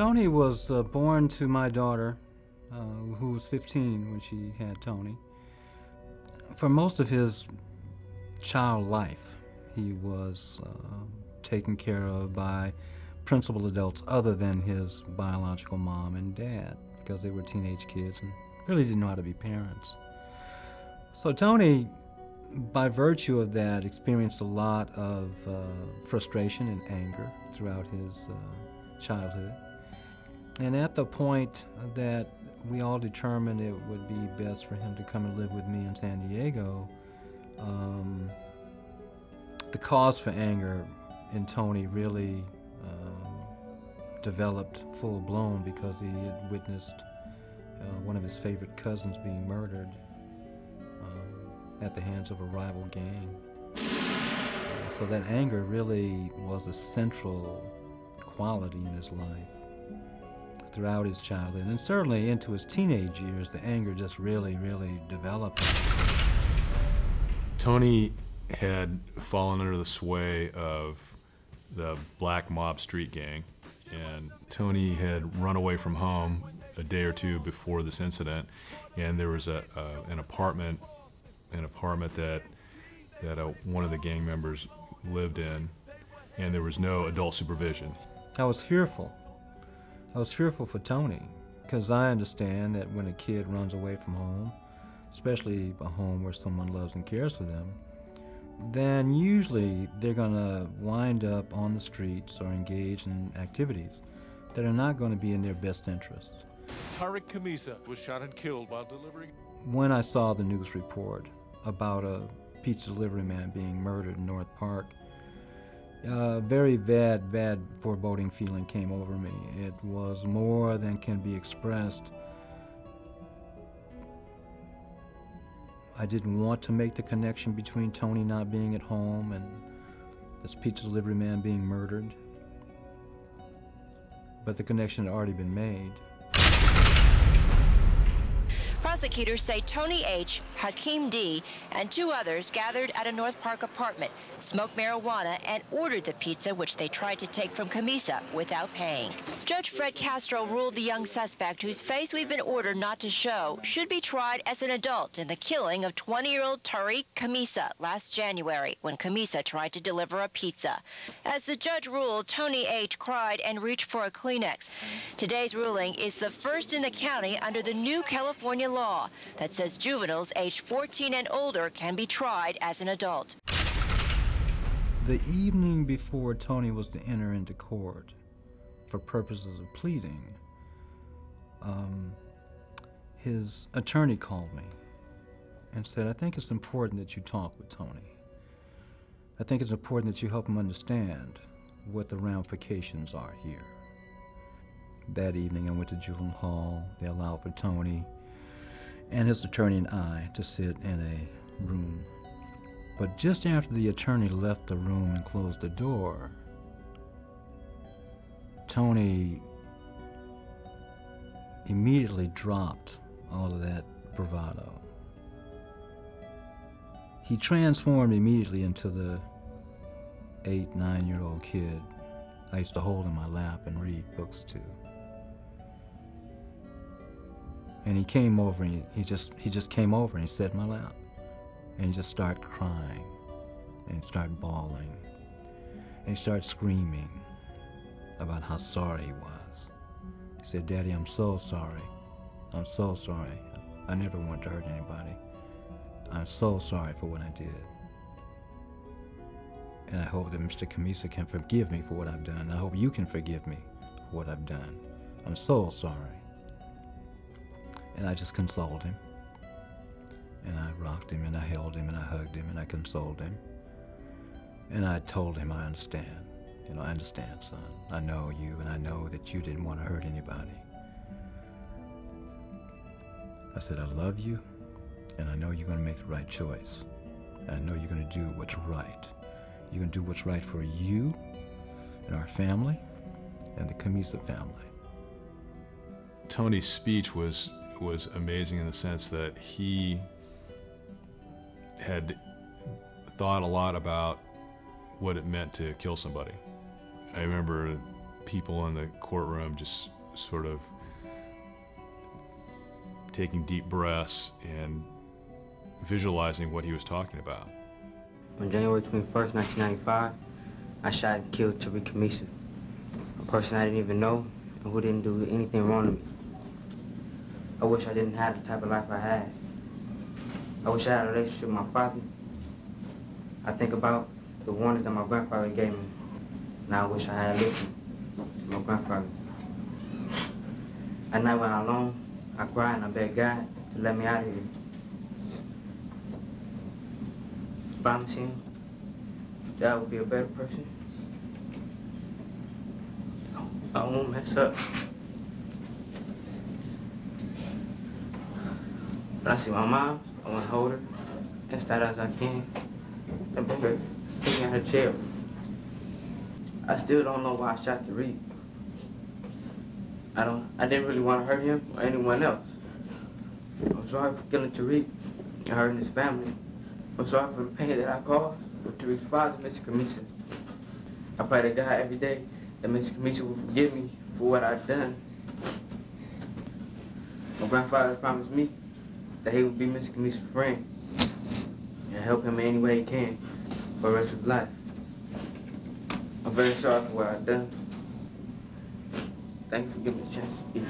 Tony was born to my daughter, who was 15 when she had Tony. For most of his child life, he was taken care of by principal adults other than his biological mom and dad, because they were teenage kids and really didn't know how to be parents. So Tony, by virtue of that, experienced a lot of frustration and anger throughout his childhood. And at the point that we all determined it would be best for him to come and live with me in San Diego, the cause for anger in Tony really developed full-blown because he had witnessed one of his favorite cousins being murdered at the hands of a rival gang. So that anger really was a central quality in his life throughout his childhood, and certainly into his teenage years. The anger just really developed. Tony had fallen under the sway of the black mob street gang, and Tony had run away from home a day or two before this incident, and there was an apartment that one of the gang members lived in, and there was no adult supervision. I was fearful. I was fearful for Tony, because I understand that when a kid runs away from home, especially a home where someone loves and cares for them, then usually they're going to wind up on the streets or engage in activities that are not going to be in their best interest. Tariq Khamisa was shot and killed while delivering. When I saw the news report about a pizza delivery man being murdered in North Park, a very bad foreboding feeling came over me. It was more than can be expressed. I didn't want to make the connection between Tony not being at home and this pizza delivery man being murdered, but the connection had already been made. Prosecutors say Tony H., Hakeem D., and two others gathered at a North Park apartment, smoked marijuana, and ordered the pizza, which they tried to take from Khamisa without paying. Judge Fred Castro ruled the young suspect, whose face we've been ordered not to show, should be tried as an adult in the killing of 20-year-old Tariq Khamisa last January, when Khamisa tried to deliver a pizza. As the judge ruled, Tony H. cried and reached for a Kleenex. Today's ruling is the first in the county under the new California law that says juveniles aged 14 and older can be tried as an adult. The evening before Tony was to enter into court for purposes of pleading, his attorney called me and said, "I think it's important that you talk with Tony. I think it's important that you help him understand what the ramifications are here." That evening I went to juvenile hall. They allowed for Tony and his attorney and I to sit in a room. But just after the attorney left the room and closed the door, Tony immediately dropped all of that bravado. He transformed immediately into the 8, 9-year-old kid I used to hold in my lap and read books to. And he came over and he just came over and he sat in my lap. And he just started crying, and he started bawling, and he started screaming about how sorry he was. He said, "Daddy, I'm so sorry. I'm so sorry. I never wanted to hurt anybody. I'm so sorry for what I did. And I hope that Mr. Khamisa can forgive me for what I've done. I hope you can forgive me for what I've done. I'm so sorry." And I just consoled him. And I rocked him, and I held him, and I hugged him, and I consoled him. And I told him, "I understand. You know, I understand, son. I know you, and I know that you didn't want to hurt anybody." I said, "I love you, and I know you're going to make the right choice. And I know you're going to do what's right. You're going to do what's right for you and our family and the Khamisa family." Tony's speech was amazing in the sense that he had thought a lot about what it meant to kill somebody. I remember people in the courtroom just sort of taking deep breaths and visualizing what he was talking about. On January 21st, 1995, I shot and killed Tariq Kamisa, a person I didn't even know and who didn't do anything wrong to me. I wish I didn't have the type of life I had. I wish I had a relationship with my father. I think about the warnings that my grandfather gave me. Now I wish I had listened to my grandfather. At night when I'm alone, I cry and I beg God to let me out of here. Promise him that I will be a better person. I won't mess up. When I see my mom, I want to hold her as tight as I can and bring her, take me out of her chair. I still don't know why I shot Tariq. I didn't really want to hurt him or anyone else. I'm sorry for killing Tariq and hurting his family. I'm sorry for the pain that I caused for Tariq's father, Mr. Kamisa. I pray to God every day that Mr. Kamisa will forgive me for what I've done. My grandfather promised me that he would be Mr. Kamisa's friend and help him in any way he can for the rest of his life. I'm very sorry for what I've done. Thank you for giving me a chance to speak.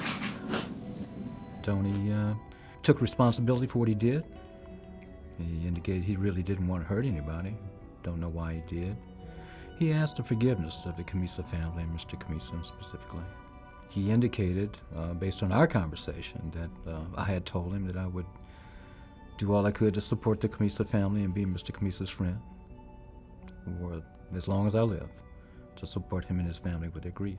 Tony took responsibility for what he did. He indicated he really didn't want to hurt anybody. Don't know why he did. He asked the forgiveness of the Kamisa family and Mr. Kamisa specifically. He indicated, based on our conversation, that I had told him that I would do all I could to support the Kamisa family and be Mr. Kamisa's friend for as long as I live, to support him and his family with their grief.